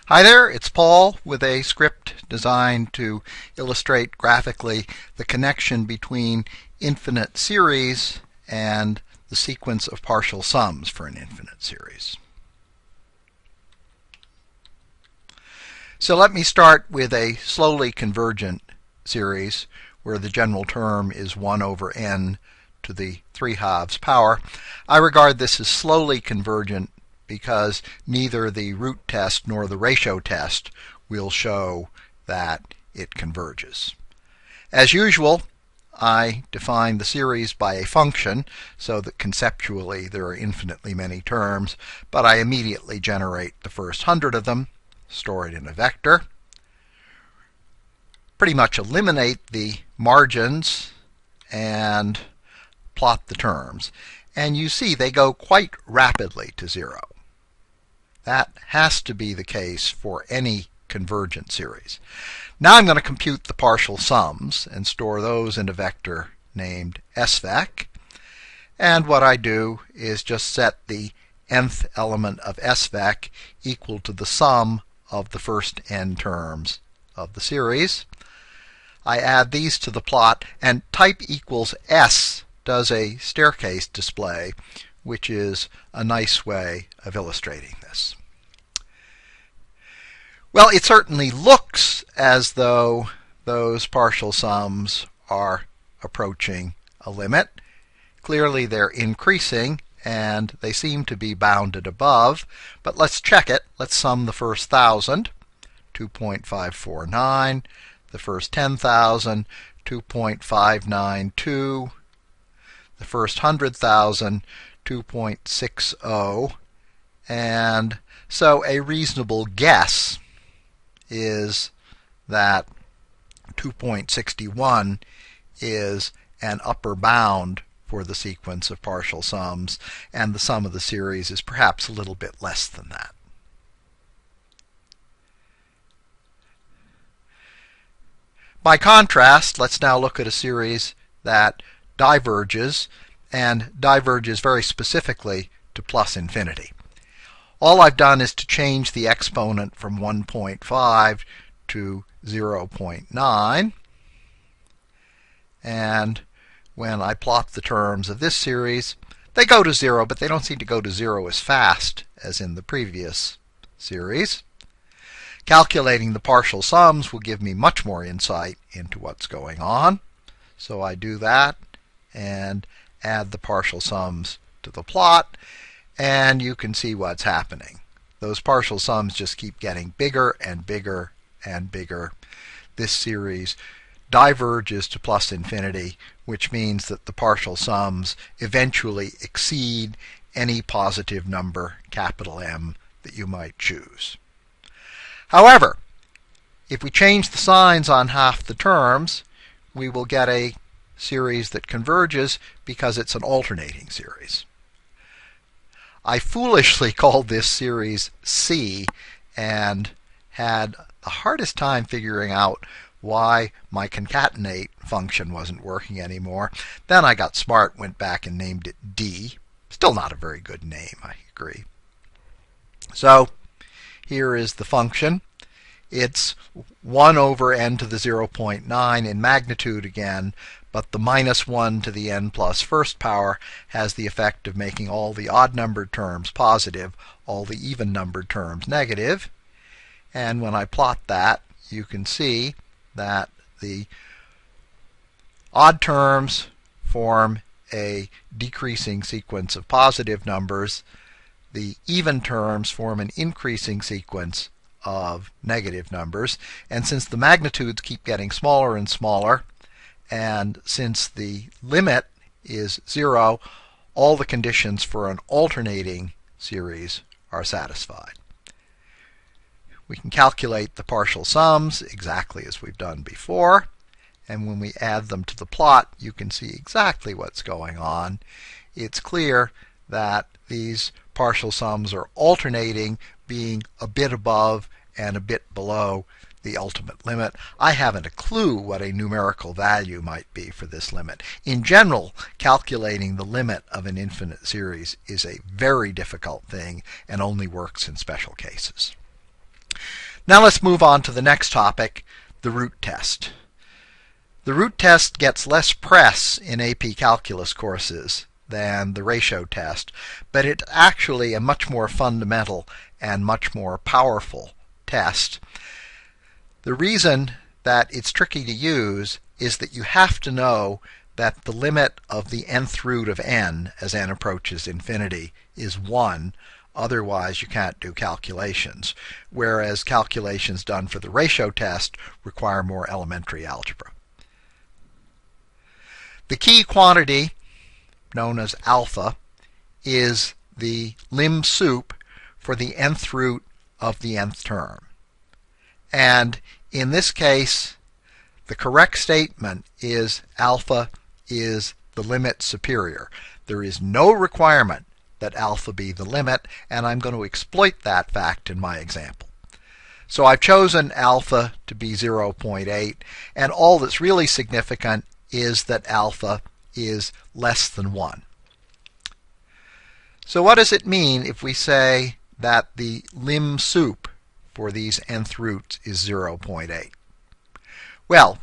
Hi there, it's Paul with a script designed to illustrate graphically the connection between infinite series and the sequence of partial sums for an infinite series. So let me start with a slowly convergent series where the general term is 1 over n to the 3/2 power. I regard this as slowly convergent because neither the root test nor the ratio test will show that it converges. As usual, I define the series by a function so that conceptually there are infinitely many terms, but I immediately generate the first 100 of them, store it in a vector, pretty much eliminate the margins, and plot the terms. And you see they go quite rapidly to 0. That has to be the case for any convergent series. Now I'm going to compute the partial sums and store those in a vector named svec. And what I do is just set the nth element of svec equal to the sum of the first n terms of the series. I add these to the plot, and type equals s does a staircase display, which is a nice way of illustrating this. Well, it certainly looks as though those partial sums are approaching a limit. Clearly they're increasing, and they seem to be bounded above, but let's check it. Let's sum the first 1,000, 2.549, the first 10,000, 2.592, the first 100,000, 2.60, and so a reasonable guess is that 2.61 is an upper bound for the sequence of partial sums, and the sum of the series is perhaps a little bit less than that. By contrast, let's now look at a series that diverges, and diverges very specifically to plus infinity. All I've done is to change the exponent from 1.5 to 0.9, and when I plot the terms of this series, they go to 0, but they don't seem to go to 0 as fast as in the previous series. Calculating the partial sums will give me much more insight into what's going on. So I do that and add the partial sums to the plot, and you can see what's happening. Those partial sums just keep getting bigger and bigger and bigger. This series diverges to plus infinity, which means that the partial sums eventually exceed any positive number, capital M, that you might choose. However, if we change the signs on half the terms, we will get a series that converges because it's an alternating series. I foolishly called this series C and had the hardest time figuring out why my concatenate function wasn't working anymore. Then I got smart, went back and named it D. Still not a very good name, I agree. So here is the function. It's 1 over n to the 0.9 in magnitude again, but the minus 1 to the n plus first power has the effect of making all the odd-numbered terms positive, all the even-numbered terms negative. And when I plot that, you can see that the odd terms form a decreasing sequence of positive numbers. The even terms form an increasing sequence of negative numbers. And since the magnitudes keep getting smaller and smaller, and since the limit is 0, all the conditions for an alternating series are satisfied. We can calculate the partial sums exactly as we've done before, and when we add them to the plot, you can see exactly what's going on. It's clear that these partial sums are alternating, being a bit above and a bit below the ultimate limit. I haven't a clue what a numerical value might be for this limit. In general, calculating the limit of an infinite series is a very difficult thing and only works in special cases. Now let's move on to the next topic, the root test. The root test gets less press in AP Calculus courses than the ratio test, but it's actually a much more fundamental and much more powerful test. The reason that it's tricky to use is that you have to know that the limit of the nth root of n as n approaches infinity is 1. Otherwise, you can't do calculations, whereas calculations done for the ratio test require more elementary algebra. The key quantity, known as alpha, is the lim sup for the nth root of the nth term. And in this case, the correct statement is alpha is the limit superior. There is no requirement that alpha be the limit, and I'm going to exploit that fact in my example. So I've chosen alpha to be 0.8, and all that's really significant is that alpha is less than 1. So what does it mean if we say that the lim sup for these nth roots is 0.8? Well,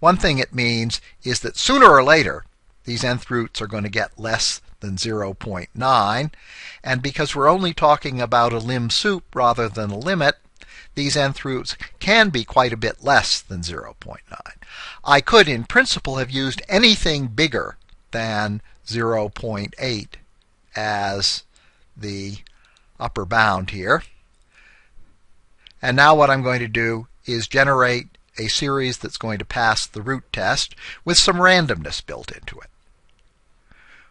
one thing it means is that sooner or later these nth roots are going to get less than 0.9, and because we're only talking about a lim sup rather than a limit, these nth roots can be quite a bit less than 0.9. I could, in principle, have used anything bigger than 0.8 as the upper bound here. And now what I'm going to do is generate a series that's going to pass the root test with some randomness built into it.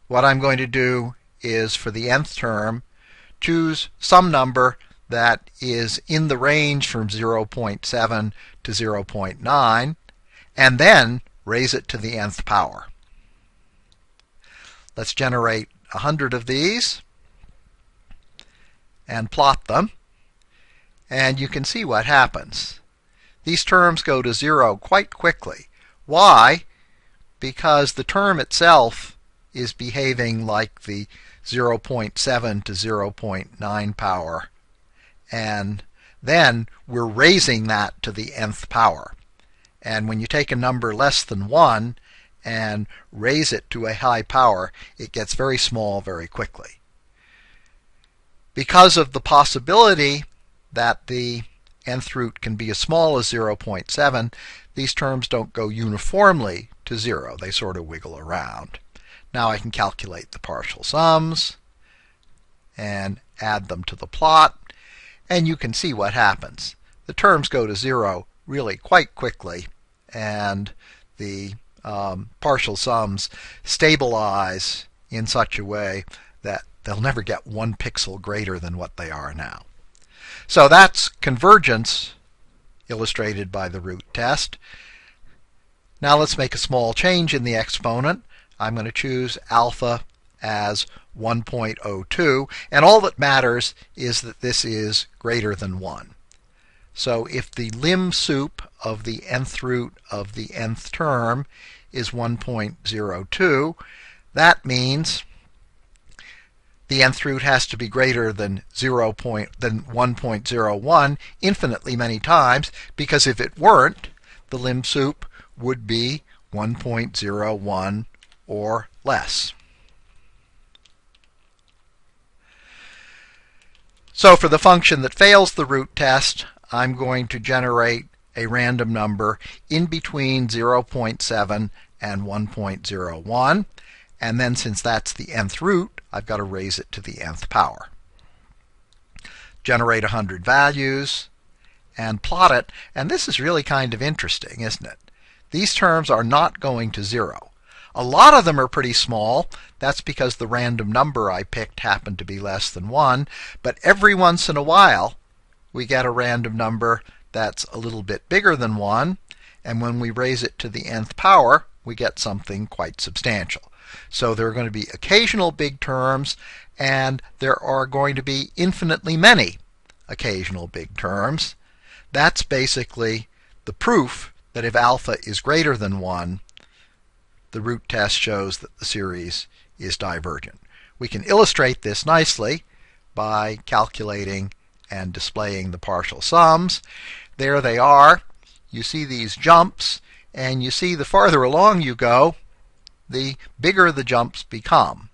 What I'm going to do is, for the nth term, choose some number that is in the range from 0.7 to 0.9, and then raise it to the nth power. Let's generate 100 of these and plot them, and you can see what happens. These terms go to 0 quite quickly. Why? Because the term itself is behaving like the 0.7 to 0.9 power, and then we're raising that to the nth power. And when you take a number less than 1 and raise it to a high power, it gets very small very quickly. Because of the possibility that the nth root can be as small as 0.7, these terms don't go uniformly to 0. They sort of wiggle around. Now I can calculate the partial sums and add them to the plot, and you can see what happens. The terms go to 0 really quite quickly, and the partial sums stabilize in such a way that they'll never get 1 pixel greater than what they are now. So that's convergence, illustrated by the root test. Now let's make a small change in the exponent. I'm going to choose alpha as 1.02, and all that matters is that this is greater than 1. So if the lim sup of the nth root of the nth term is 1.02, that means the nth root has to be greater than 1.01 infinitely many times, because if it weren't, the lim sup would be 1.01 or less. So for the function that fails the root test, I'm going to generate a random number in between 0.7 and 1.01, and then since that's the nth root, I've got to raise it to the nth power. Generate 100 values and plot it, and this is really kind of interesting, isn't it? These terms are not going to 0. A lot of them are pretty small. That's because the random number I picked happened to be less than 1. But every once in a while, we get a random number that's a little bit bigger than 1. And when we raise it to the nth power, we get something quite substantial. So there are going to be occasional big terms, and there are going to be infinitely many occasional big terms. That's basically the proof that if alpha is greater than 1, the root test shows that the series is divergent. We can illustrate this nicely by calculating and displaying the partial sums. There they are. You see these jumps, and you see the farther along you go, the bigger the jumps become.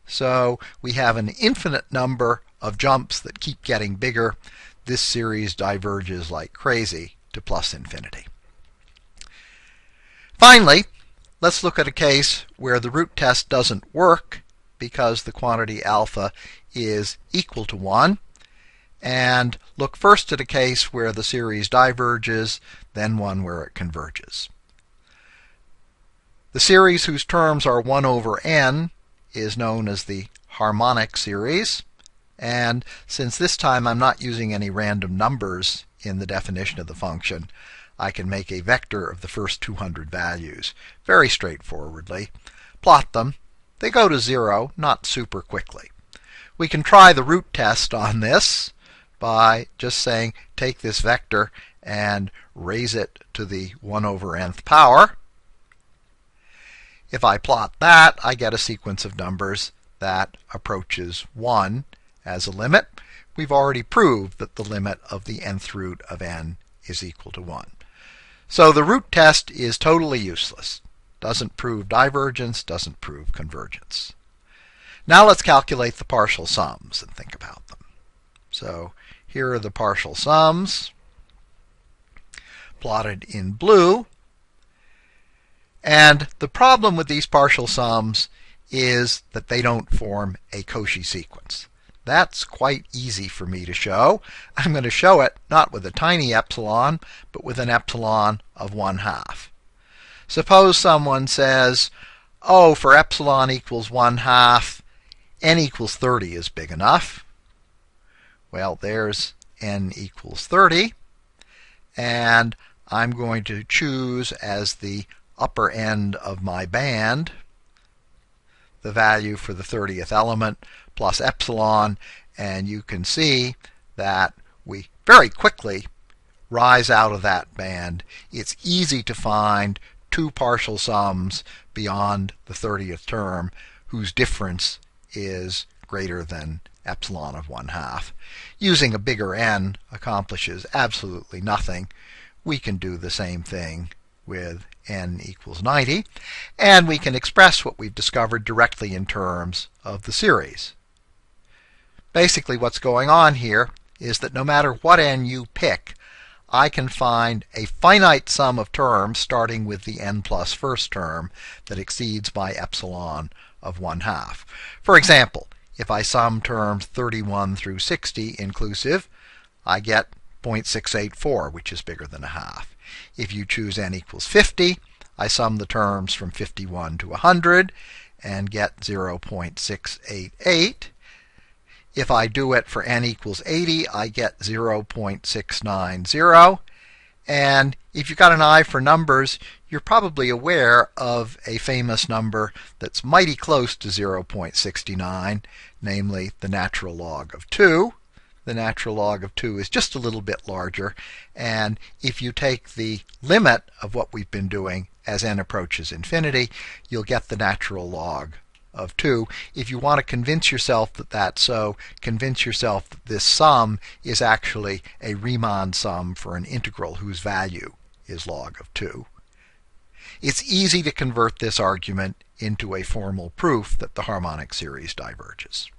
So we have an infinite number of jumps that keep getting bigger. This series diverges like crazy to plus infinity. Finally, let's look at a case where the root test doesn't work because the quantity alpha is equal to 1. And look first at a case where the series diverges, then one where it converges. The series whose terms are 1 over n is known as the harmonic series. And since this time I'm not using any random numbers in the definition of the function, I can make a vector of the first 200 values very straightforwardly, plot them. They go to 0, not super quickly. We can try the root test on this by just saying take this vector and raise it to the 1 over nth power. If I plot that, I get a sequence of numbers that approaches 1 as a limit. We've already proved that the limit of the nth root of n is equal to 1. So the root test is totally useless. Doesn't prove divergence, doesn't prove convergence. Now let's calculate the partial sums and think about them. So here are the partial sums plotted in blue. And the problem with these partial sums is that they don't form a Cauchy sequence. That's quite easy for me to show. I'm going to show it not with a tiny epsilon, but with an epsilon of 1/2. Suppose someone says, oh, for epsilon equals 1/2, n equals 30 is big enough. Well, there's n equals 30. And I'm going to choose as the upper end of my band the value for the 30th element plus epsilon, and you can see that we very quickly rise out of that band. It's easy to find two partial sums beyond the 30th term whose difference is greater than epsilon of 1/2. Using a bigger n accomplishes absolutely nothing. We can do the same thing with n equals 90, and we can express what we've discovered directly in terms of the series. Basically what's going on here is that no matter what n you pick, I can find a finite sum of terms starting with the n plus first term that exceeds my epsilon of 1/2. For example, if I sum terms 31 through 60 inclusive, I get 0.684, which is bigger than 1/2. If you choose n equals 50, I sum the terms from 51 to 100 and get 0.688. If I do it for n equals 80, I get 0.690. And if you've got an eye for numbers, you're probably aware of a famous number that's mighty close to 0.69, namely the natural log of 2. The natural log of 2 is just a little bit larger, and if you take the limit of what we've been doing as n approaches infinity, you'll get the natural log of 2. If you want to convince yourself that that's so, convince yourself that this sum is actually a Riemann sum for an integral whose value is log of 2. It's easy to convert this argument into a formal proof that the harmonic series diverges.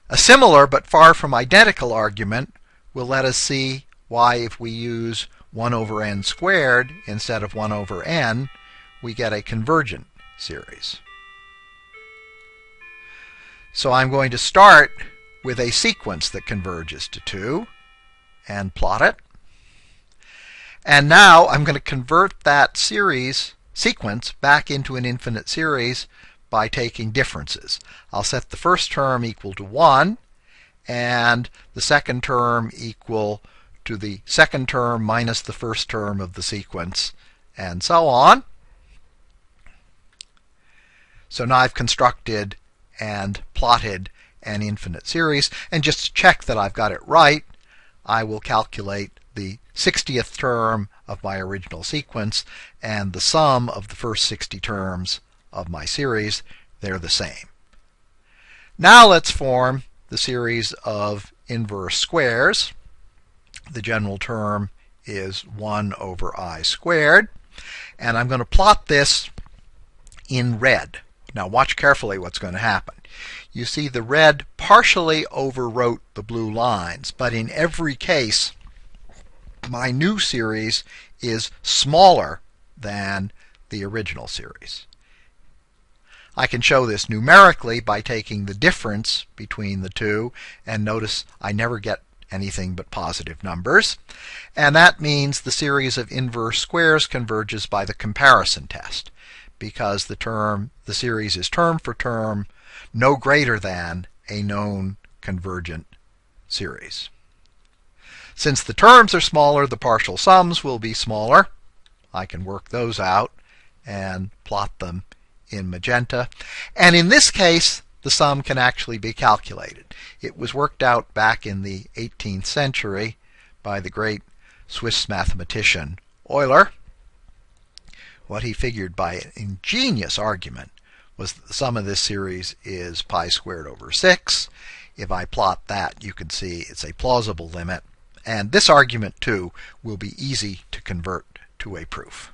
A similar but far from identical argument will let us see why if we use 1 over n squared instead of 1 over n, we get a convergent series. So I'm going to start with a sequence that converges to 2 and plot it. And now I'm going to convert that sequence back into an infinite series by taking differences. I'll set the first term equal to 1 and the second term equal to the second term minus the first term of the sequence, and so on. So now I've constructed and plotted an infinite series, and just to check that I've got it right, I will calculate the 60th term of my original sequence and the sum of the first 60 terms of my series. They're the same. Now let's form the series of inverse squares. The general term is 1 over I squared. And I'm going to plot this in red. Now watch carefully what's going to happen. You see the red partially overwrote the blue lines, but in every case my new series is smaller than the original series. I can show this numerically by taking the difference between the two, and notice I never get anything but positive numbers. And that means the series of inverse squares converges by the comparison test, because the series is term for term no greater than a known convergent series. Since the terms are smaller, the partial sums will be smaller. I can work those out and plot them in magenta. And in this case, the sum can actually be calculated. It was worked out back in the 18th century by the great Swiss mathematician Euler. What he figured by an ingenious argument was that the sum of this series is pi squared over 6. If I plot that, you can see it's a plausible limit. And this argument, too, will be easy to convert to a proof.